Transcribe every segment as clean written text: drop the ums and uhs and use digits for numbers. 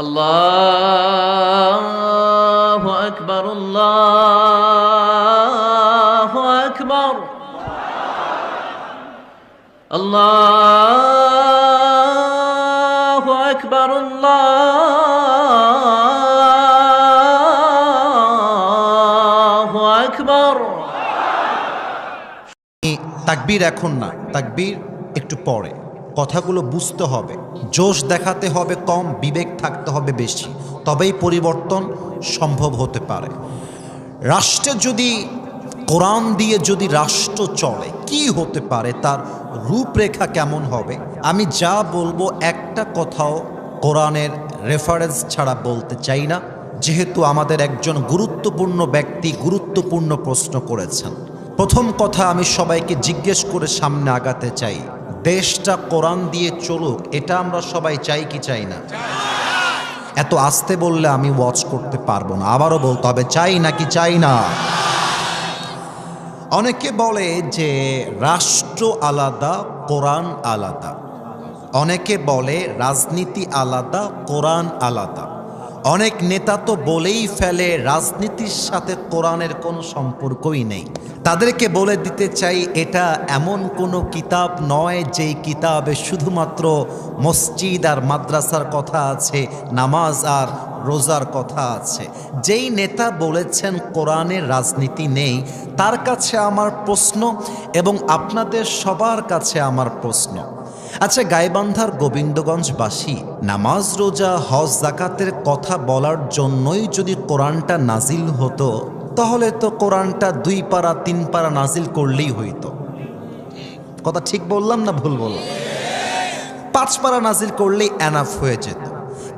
আল্লাহু আকবার, আল্লাহু আকবার, আল্লাহু আকবার, আল্লাহু আকবার। তাকবীর এখন না, তাকবীর একটু পরে। কথাগুলো বুঝতে হবে, জোশ দেখাতে হবে কম, বিবেক থাকতে হবে বেশি, তবেই পরিবর্তন সম্ভব হতে পারে। রাষ্ট্রে যদি কোরআন দিয়ে যদি রাষ্ট্র চলে, কি হতে পারে, তার রূপরেখা কেমন হবে? আমি যা বলবো একটা কথাও কোরআনের রেফারেন্স ছাড়া বলতে চাই না, যেহেতু আমাদের একজন গুরুত্বপূর্ণ ব্যক্তি গুরুত্বপূর্ণ প্রশ্ন করেছেন। প্রথম কথা আমি সবাইকে জিজ্ঞেস করে সামনে আগাতে চাই, দেশটা কোরআন দিয়ে চলুক, এটা আমরা সবাই চাই কি চাই না? এত আস্তে বললে আমি ওয়াচ করতে পারবো না, আবারও বলতে হবে, চাই নাকি চাই না? অনেকে বলে যে রাষ্ট্র আলাদা, কোরআন আলাদা। অনেকে বলে রাজনীতি আলাদা, কোরআন আলাদা। অনেক নেতা তো বলেই ফেলে রাজনীতির সাথে কোরআনের কোনো সম্পর্কই নেই। তাদেরকে বলে দিতে চাই, এটা এমন কোনো কিতাব নয় যেই কিতাবে শুধুমাত্র মসজিদ আর মাদ্রাসার কথা আছে, নামাজ আর রোজার কথা আছে। যেই নেতা বলেছেন কোরআনের রাজনীতি নেই, তার কাছে আমার প্রশ্ন এবং আপনাদের সবার কাছে আমার প্রশ্ন, আচ্ছা গাইবান্ধার গোবিন্দগঞ্জবাসী নামাজ রোজা হজ জাকাতের কথা বলার জন্যই যদি কোরআনটা নাজিল হতো, তাহলে তো কোরআনটা 2 পারা 3 পারা নাজিল করলেই হইতো। কথা ঠিক বললাম না ভুল বললাম? 5 পারা নাজিল করলেই এনাফ হয়ে যেত,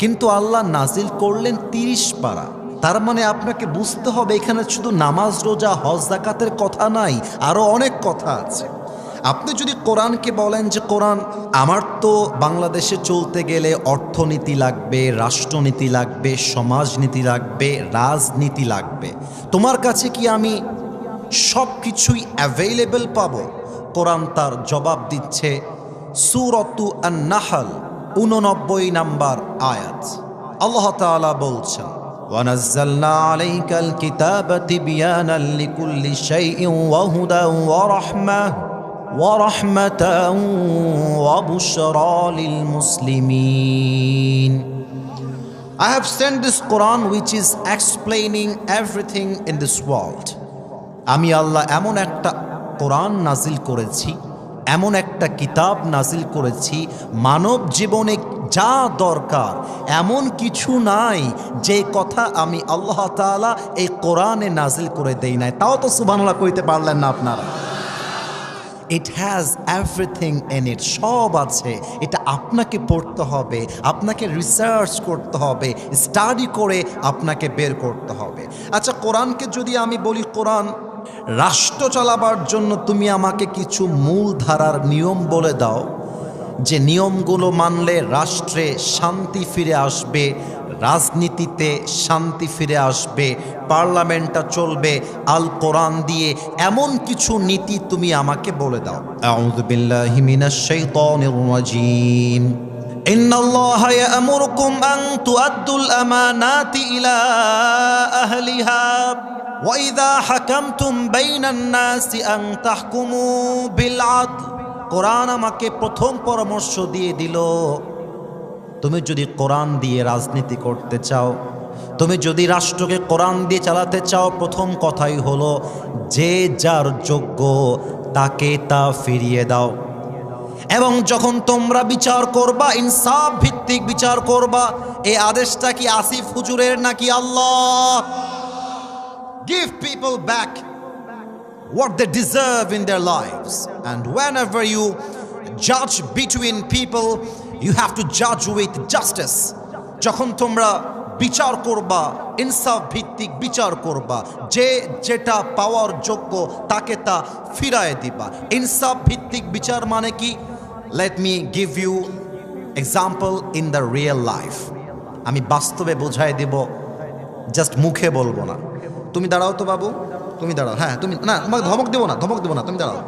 কিন্তু আল্লাহ নাজিল করলেন 30 পারা। তার মানে আপনাকে বুঝতে হবে এখানে শুধু নামাজ রোজা হজ জাকাতের কথা নাই, আরো অনেক কথা আছে। আপনি যদি কোরআনকে বলেন যে কোরআন, আমার তো বাংলাদেশে চলতে গেলে অর্থনীতি লাগবে, রাষ্ট্রনীতি লাগবে, সমাজনীতি লাগবে, রাজনীতি লাগবে, তোমার কাছে কি আমি সব কিছুই অ্যাভেলেবল পাবো? কোরআন তার জবাব দিচ্ছে সূরাতু আন-নাহল 89 নম্বর আয়াত। আল্লাহ তাআলা বলছেন, ওয়ানাজ্জালনা আলাইকাল কিতাবা তিবয়ানাল লিকুল্লি শাইইন ওয়া হুদান ওয়া রাহমাহ ورحمة وبشرى للمسلمين. I have sent this Quran which is explaining everything in this world. আমি আল্লাহ এমন একটা কোরআন নাজিল করেছি, এমন একটা কিতাব নাজিল করেছি, মানব জীবনে যা দরকার এমন কিছু নাই যে কথা আমি আল্লাহ তাআলা এই কোরআনে নাজিল করে দেই নাই। তাও তো সুবহানাল্লাহ কইতে পারলেন না আপনারা? It has everything in it, সব আছে। এটা আপনাকে পড়তে হবে, আপনাকে রিসার্চ করতে হবে, স্টাডি করে আপনাকে বের করতে হবে। আচ্ছা কোরআনকে যদি আমি বলি, কোরআন রাষ্ট্র চালাবার জন্য তুমি আমাকে কিছু মূল ধারার নিয়ম বলে দাও, যে নিয়মগুলো মানলে রাষ্ট্রে শান্তি ফিরে আসবে, রাজনীতিতে শান্তি ফিরে আসবে, পার্লামেন্টটা চলবে আল কোরআন দিয়ে, এমন কিছু নীতি তুমি আমাকে বলে দাও। আউযু বিল্লাহি মিনাশ শাইতানির রাজীম। ইন্নাল্লাহা ইয়া'মুরুকুম আন তু'আদ্দুল আমানাতি ইলা আহলিহা ওয়া ইযা হাকামতুম বাইনান নাসি আন তাহকুমু বিল আদল। কোরআন আমাকে প্রথম পরামর্শ দিয়ে দিল, তুমি যদি কোরআন দিয়ে রাজনীতি করতে চাও, তুমি যদি রাষ্ট্রকে কোরআন দিয়ে চালাতে চাও, প্রথম কথাই হলো যে যার যোগ্য তাকে তা ফিরিয়ে দাও। এবং যখন তোমরা বিচার করবা, ইনসাফ ভিত্তিক বিচার করবা। এই আদেশটা কি আসিফ হুজুরের নাকি আল্লাহ? Give people back what they deserve in their lives, and whenever you judge between people, you have to judge with justice. যখন তোমরা বিচার করবা, ইনসাফ ভিত্তিক বিচার করবা, যে যেটা পাওয়ার যোগ্য তাকে তা ফিরায় দিবা। ইনসাফ ভিত্তিক বিচার মানে কি? Let me give you example in the real life. আমি বাস্তবে বোঝাই দেব, জাস্ট মুখে বলবো না। তুমি দাঁড়াও তো বাবু, তুমি দাঁড়াও। হ্যাঁ তুমি না, তোমাকে ধমক দেবো না, ধমক দেবো না, তুমি দাঁড়াও,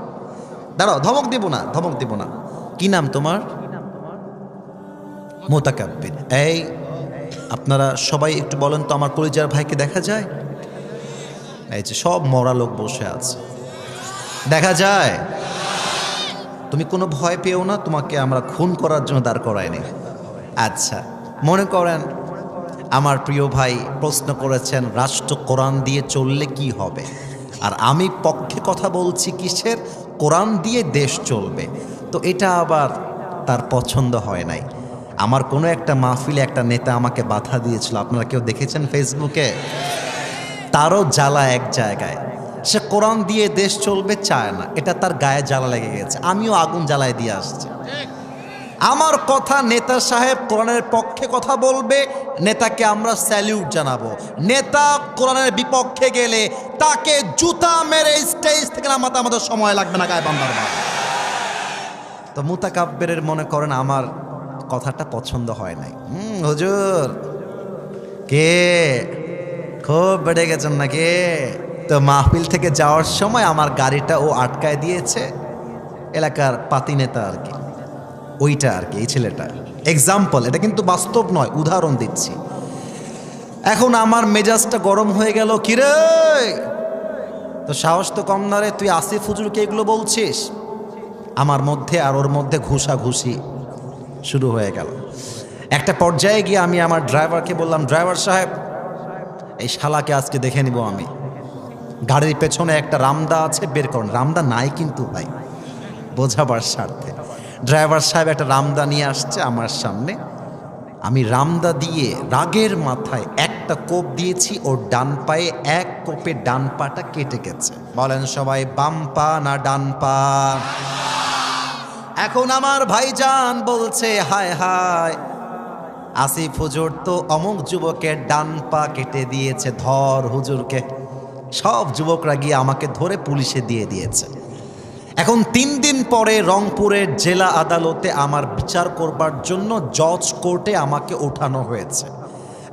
দাঁড়াও, ধমক দেবো না, ধমক দেবো না। কি নাম তোমার? মুতাকাব্বির। এই আপনারা সবাই একটু বলেন তো, আমার কলিজার ভাইকে দেখা যায়? এই যে সব মরা লোক বসে আছে, দেখা যায়? তুমি কোনো ভয় পেও না, তোমাকে আমরা খুন করার জন্য দাঁড় করাইনি। আচ্ছা, মনে করেন আমার প্রিয় ভাই প্রশ্ন করেছেন রাষ্ট্র কোরআন দিয়ে চললে কি হবে, আর আমি পক্ষে কথা বলছি কিসের? কোরআন দিয়ে দেশ চলবে। তো এটা আবার তার পছন্দ হয় নাই। আমার কোনো একটা মাহফিলে একটা নেতা আমাকে বাধা দিয়েছিল, আপনারা কেউ দেখেছেন ফেসবুকে? তারও জ্বালা এক জায়গায়, সে কোরআন দিয়ে দেশ চলবে চায় না, এটা তার গায়ে জ্বালা লেগে গেছে। আমিও আগুন জ্বালায় দিয়ে আসছি। আমার কথা, নেতা সাহেব কোরআনের পক্ষে কথা বলবে, নেতাকে আমরা স্যালিউট জানাবো। নেতা কোরআনের বিপক্ষে গেলে তাকে জুতা মেরে স্টেজ থেকে নামাতে আমাদের সময় লাগবে না, গায়ে বান্দার ভাই। তো মুতাকাব্বিরের মনে করেন আমার কথাটা পছন্দ হয় নাই। হুজুর কে খুব বেড়ে গেছেন নাকি? তো মাহফিল থেকে যাওয়ার সময় আমার গাড়িটা ও আটকায় দিয়েছে, এলাকার পাতি নেতা আর কি, ওইটা আর কি, এই ছেলেটা। এক্সাম্পল, এটা কিন্তু বাস্তব নয়, উদাহরণ দিচ্ছি। এখন আমার মেজাজটা গরম হয়ে গেল, কিরে তো সাহস তো কম না রে, তুই আসিফ হুজুরকে এগুলো বলছিস? আমার মধ্যে আর ওর মধ্যে ঘুষাঘুষি শুরু হয়ে গেল। একটা পর্যায়ে গিয়ে আমি আমার ড্রাইভারকে বললাম, ড্রাইভার সাহেব এই শালাকে আজকে দেখে নিব আমি। গাড়ির পেছনে একটা রামদা আছে, বের করুন। রামদা নাই কিন্তু ভাই, বোঝাবার স্বার্থে। ড্রাইভার সাহেব একটা রামদা নিয়ে আসছে আমার সামনে, আমি রামদা দিয়ে রাগের মাথায় একটা কোপ দিয়েছি ওর ডান পায়ে, এক কোপে ডান পাটা কেটে গেছে। বলেন সবাই, বাম পা না ডান পা? এখন আমার ভাইজান বলছে, হায় হায় আসিফ হুজুর তো অমুক যুবকের ডান পা কেটে দিয়েছে, ধর হুজুরকে। সব যুবকরা গিয়ে আমাকে ধরে পুলিশে দিয়ে দিয়েছে। এখন 3 দিন পরে রংপুরের জেলা আদালতে আমার বিচার করবার জন্য জজ কোর্টে আমাকে ওঠানো হয়েছে।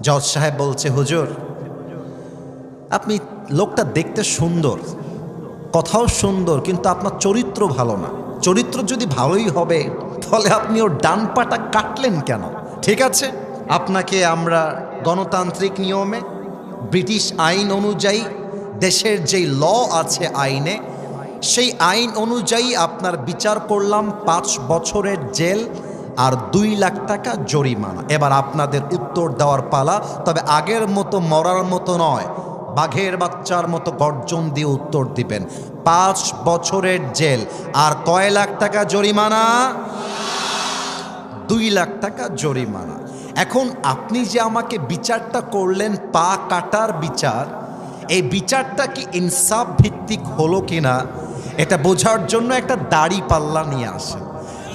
জজ সাহেব বলছে, হুজুর আপনি লোকটা দেখতে সুন্দর, কথাও সুন্দর, কিন্তু আপনার চরিত্র ভালো না। চরিত্র যদি ভালোই হবে তাহলে আপনি ওর ডান পাটা কাটলেন কেন? ঠিক আছে, আপনাকে আমরা গণতান্ত্রিক নিয়মে, ব্রিটিশ আইন অনুযায়ী, দেশের যেই ল আছে আইনে, সেই আইন অনুযায়ী আপনার বিচার করলাম 5 বছরের জেল আর 2 লাখ টাকা জরিমানা। এবার আপনাদের উত্তর দেওয়ার পালা, তবে আগের মতো মরার মতো নয়, বাঘের বাচ্চার মতো গর্জন দিয়ে উত্তর দিবেন। 5 বছরের জেল আর কয় লাখ টাকা জরিমানা? 2 লাখ টাকা জরিমানা। এখন আপনি যে আমাকে বিচারটা করলেন, পা কাটার বিচার, এই বিচারটা কি ইনসাফ ভিত্তিক হলো কিনা এটা বোঝার জন্য একটা দাড়ি পাল্লা নিয়ে আসেন।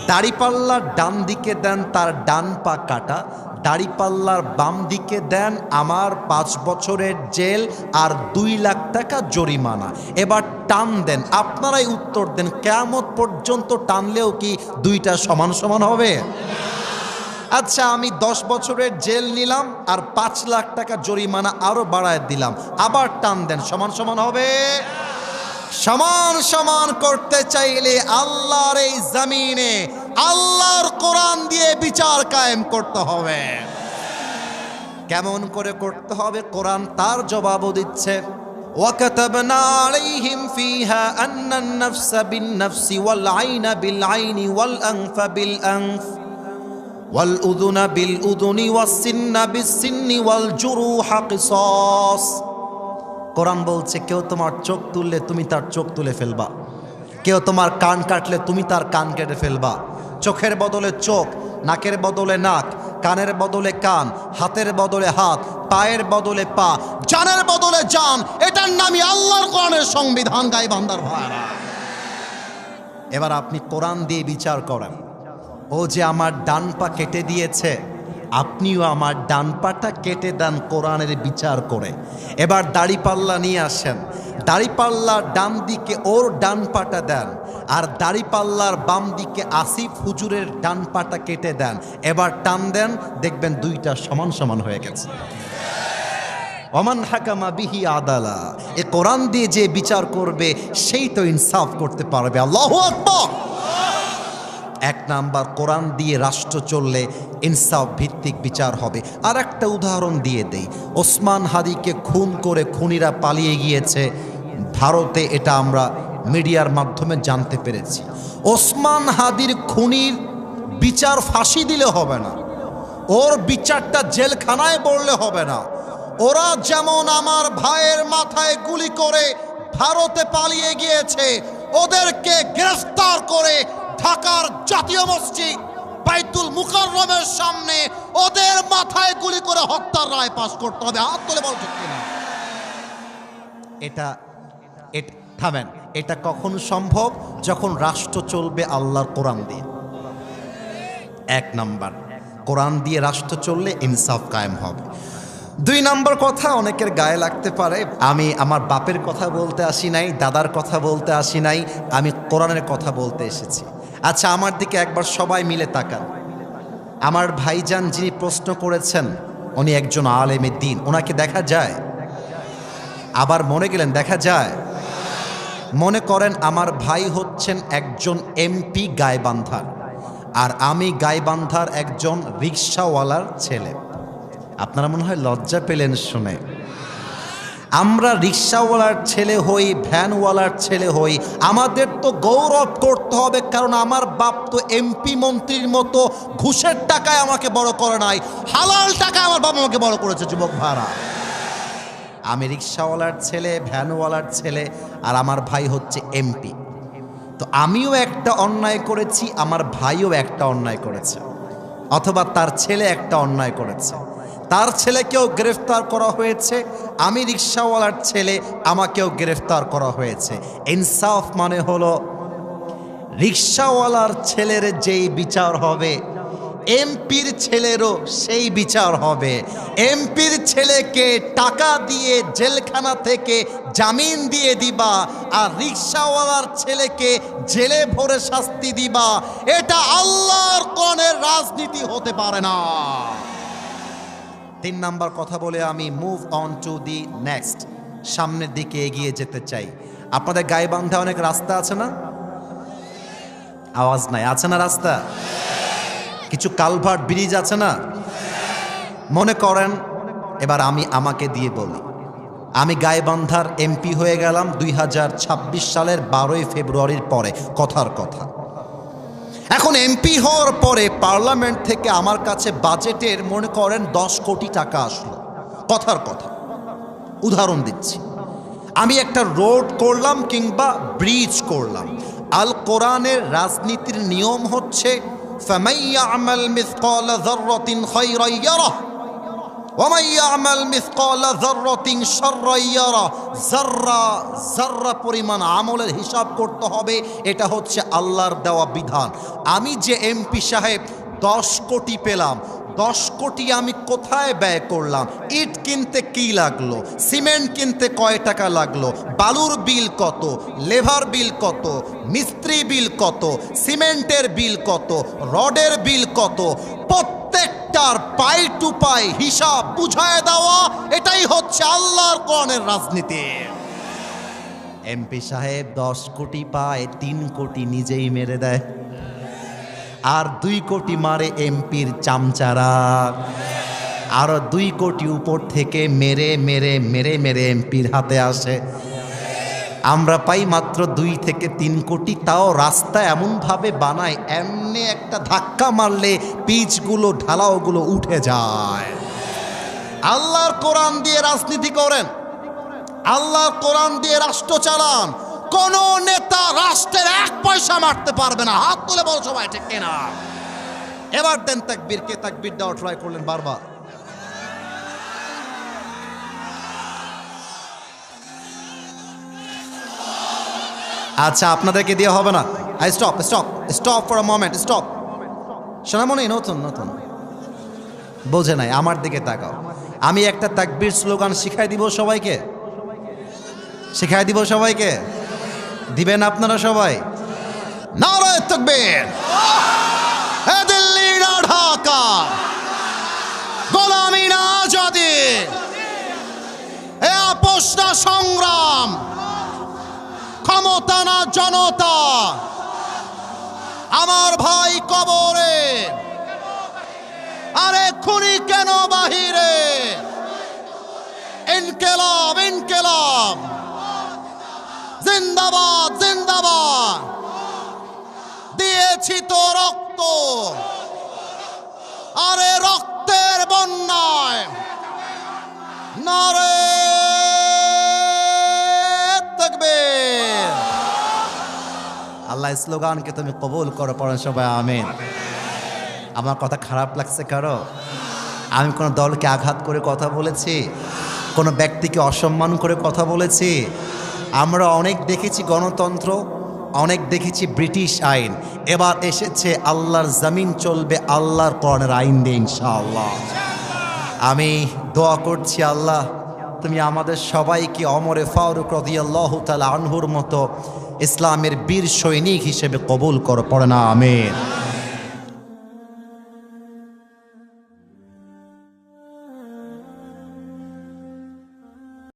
দাড়ি পাল্লার ডান দিকে দেন তার ডান পা কাটা, দাড়ি পাল্লার বাম দিকে দেন আমার 5 বছরের জেল আর 2 লাখ টাকা জরিমানা। এবার টান দেন, আপনারাই উত্তর দেন, কিয়ামত পর্যন্ত টানলেও কি দুইটা সমান সমান হবে? আচ্ছা, আমি 10 বছরের জেল নিলাম আর 5 লাখ টাকা জরিমানা আরো বাড়ায় দিলাম, আবার টান দেন, সমান সমান হবে? সমান সমান করতে চাইলে আল্লাহর এই জমিনে আল্লাহর কোরআন দিয়ে বিচার কায়েম করতে হবে। কেমন করে করতে হবে? কোরআন তার জবাবও দিচ্ছে। وَكَتَبْنَا عَلَيْهِمْ فِيهَا أَنَّ النَّفْسَ بِالنَّفْسِ وَالْعَيْنَ بِالْعَيْنِ وَالْأَنْفَ بِالْأَنْفِ وَالْأُذُنَ بِالْأُذُنِ وَالسِّنَّ بِالسِّنِّ وَالْجُرُوحَ قِصَاص। কোরআন বলছে, কেউ তোমার চোখ তুললে তুমি তার চোখ তুলে ফেলবা, কেউ তোমার কান কাটলে তুমি তার কান কেটে ফেলবা। চোখের বদলে চোখ, নাকের বদলে নাক, কানের বদলে কান, হাতের বদলে হাত, পায়ের বদলে পা, জানের বদলে জান। এটার নামই আল্লাহর কোরআনের সংবিধান, গায়ে বান্দার ভাইরা। এবার আপনি কোরআন দিয়ে বিচার করেন। ও যে আমার ডান পা কেটে দিয়েছে, আপনিও আমার ডান পাটা কেটে দেন কোরআনের বিচার করে। এবার দাড়িপাল্লা নিয়ে আসেন, দাড়িপাল্লার ডান দিকে ওর ডান পাটা দেন, আর দাড়িপাল্লার বাম দিকে আসিফ হুজুরের ডান পাটা কেটে দেন। এবার টান দেন, দেখবেন দুইটা সমান সমান হয়ে গেছে। ওমান হাকামা বিহি আদালা, এ কোরআন দিয়ে যে বিচার করবে সেই তো ইনসাফ করতে পারবে। আল্লাহু আকবার। এক নাম্বার, কোরআন দিয়ে রাষ্ট্র চললে ইনসাফ ভিত্তিক বিচার হবে। আর একটা উদাহরণ দিয়ে দেই, ওসমান হাদিকে খুন করে খুনিরা পালিয়ে গিয়েছে ভারতে, এটা আমরা মিডিয়ার মাধ্যমে জানতে পেরেছি। ওসমান হাদির খুনির বিচার ফাঁসি দিলে হবে না, ওর বিচারটা জেলখানায় পড়লে হবে না। ওরা যেমন আমার ভাইয়ের মাথায় গুলি করে ভারতে পালিয়ে গিয়েছে, ওদেরকে গ্রেফতার করে ঢাকার জাতীয় মসজিদ বাইতুল মুকাররমের সামনে ওদের মাথায় গুলি করে হত্যার রায় পাশ করতে হবে। হাত তুলে বল ঠিক কিনা? এটা থামেন, এটা কখন সম্ভব? যখন রাষ্ট্র চলবে আল্লাহর কোরআন দিয়ে। এক নাম্বার, কোরআন দিয়ে রাষ্ট্র চললে ইনসাফ কায়েম হবে। দুই নাম্বার কথা অনেকের গায়ে লাগতে পারে, আমি আমার বাপের কথা বলতে আসি নাই, দাদার কথা বলতে আসি নাই, আমি কোরআনের কথা বলতে এসেছি। আচ্ছা, আমার দিকে একবার সবাই মিলে তাকান। আমার ভাইজান যিনি প্রশ্ন করেছেন উনি একজন আলেমে দ্বীন, ওনাকে দেখা যায়? আবার মনে গেলেন দেখা যায়? মনে করেন আমার ভাই হচ্ছেন একজন এমপি গাইবান্ধার, আর আমি গাইবান্ধার একজন রিক্সাওয়ালার ছেলে। আপনারা মনে হয় লজ্জা পেলেন শুনে। আমরা রিক্সাওয়ালার ছেলে হই, ভ্যানওয়ালার ছেলে হই, আমাদের তো গৌরব করতে হবে, কারণ আমার বাপ তো এমপি মন্ত্রীর মতো ঘুষের টাকায় আমাকে বড় করে নাই, হালাল টাকায় আমার বাবা আমাকে বড় করেছে। যুবক ভাড়া, আমি রিক্সাওয়ালার ছেলে, ভ্যানওয়ালার ছেলে, আর আমার ভাই হচ্ছে এমপি। তো আমিও একটা অন্যায় করেছি, আমার ভাইও একটা অন্যায় করেছে, অথবা তার ছেলে একটা অন্যায় করেছে, তার ছেলেকেও গ্রেফতার করা হয়েছে, আমি রিক্সাওয়ালার ছেলে, আমাকেও গ্রেফতার করা হয়েছে। ইনসাফ মানে হলো রিক্সাওয়ালার ছেলের যেই বিচার হবে এমপির ছেলেরও সেই বিচার হবে। এমপির ছেলেকে টাকা দিয়ে জেলখানা থেকে জামিন দিয়ে দিবা, আর রিক্সাওয়ালার ছেলেকে জেলে ভরে শাস্তি দিবা, এটা আল্লাহর কোরআনের রাজনীতি হতে পারে না। তিন নাম্বার কথা বলে আমি move on to the next, সামনের দিকে এগিয়ে যেতে চাই। আপনাদের গাইবান্ধা অনেক রাস্তা আছে না? আওয়াজ নাই, আছে না রাস্তা? কিছু কালভার্ট ব্রিজ আছে না? মনে করেন, এবার আমি আমাকে দিয়ে বলি, আমি গাইবান্ধার এমপি হয়ে গেলাম 2026 সালের 12ই ফেব্রুয়ারির পরে, কথার কথা। এখন এমপি হওয়ার পরে পার্লামেন্ট থেকে আমার কাছে বাজেটের মনে করেন 10 কোটি টাকা আসলো, কথার কথা। উদাহরণ দিচ্ছি, আমি একটা রোড করলাম কিংবা ব্রিজ করলাম। আল কোরআনের রাজনীতির নিয়ম হচ্ছে فَمَن يَعْمَلْ مِثْقَالَ ذَرَّةٍ خَيْرًا يَرَهُ وَمَن يَعْمَلْ مِثْقَالَ ذَرَّةٍ شَرًّا يَرَهُ। জাররা পরিমাণ আমলের হিসাব করতে হবে, এটা হচ্ছে আল্লাহর দেওয়া বিধান। আমি যে এমপি সাহেব 10 কোটি পেলাম, 10 কোটি আমি কোথায় ব্যয় করলাম? ইট কিনতে কি লাগলো, সিমেন্ট কিনতে কয় টাকা লাগলো, বালুর বিল কত, লেবার বিল কত, মিস্ত্রি বিল কত, সিমেন্টের বিল কত, রডের বিল কত, প্রত্যেকটার পাই টু পাই হিসাব বুঝায় দেওয়া, এটাই হচ্ছে আল্লাহর কোরআনের রাজনীতি। এমপি সাহেব 10 কোটি পায়, 3 কোটি নিজেই মেরে দেয়, আর 2 কোটি মারে এমপির চামচারা, আরো 2 কোটি উপর থেকে মেরে মেরে মেরে মেরে এমপির হাতে আসে। আমরা পাই মাত্র 2 থেকে 3 কোটি, তাও রাস্তা এমনভাবে বানায়, এমনি একটা ধাক্কা মারলে পিচগুলো ঢালাওগুলো উঠে যায়। আল্লাহর কোরআন দিয়ে রাজনীতি করেন, আল্লাহর কোরআন দিয়ে রাষ্ট্র চালান, কোন নেতা রাষ্ট্রের 1 পয়সা মারতে পারবে না। হাত তুলে বল সবাই ঠিক কিনা? এবার দেন তাকবীর। কে তাকবীর দেওয়া ট্রাই করলেন বারবার? আচ্ছা, আপনাদেরকে দিয়ে হবে না। I stop stop stop for a moment, stop. সোনামণি নতুন নতুন বোঝে নাই, আমার দিকে তাকাও। আমি একটা তাকবীর স্লোগান শিখাই দিব সবাইকে, শিখাই দিব সবাইকে। দিবেন আপনারা সবাই? নারায়ে তাকবীর। এ দিল্লি না ঢাকা, গোলামি না আজাদি, এ আপোষ না সংগ্রাম, ক্ষমতা না জনতা, আমার ভাই কবরে, আরে খুনি কেন বাহিরে, ইনকিলাব ইনকিলাব, জিন্দাবাদ জিন্দাবাদ, দিয়েছি তো রক্ত, আরে রক্তের বন্যায় নারে তাকবীর। আল্লাহ স্লোগানকে তুমি কবুল করো, পড়েন সবাই আমিন। আমার কথা খারাপ লাগছে কারো? আমি কোনো দলকে আঘাত করে কথা বলেছি? কোনো ব্যক্তিকে অসম্মান করে কথা বলেছি? আমরা অনেক দেখেছি গণতন্ত্র, অনেক দেখেছি ব্রিটিশ আইন, এবার এসেছে আল্লাহর জমিন চলবে আল্লাহর কোরআনের আইন দিয়ে ইনশাআল্লাহ। আমি দোয়া করছি আল্লাহ তুমি আমাদের সবাইকে ওমরে ফারুক রাদিয়াল্লাহু তাআলা আনহুর মতো ইসলামের বীর সৈনিক হিসেবে কবুল করো, পড়ে না আমিন।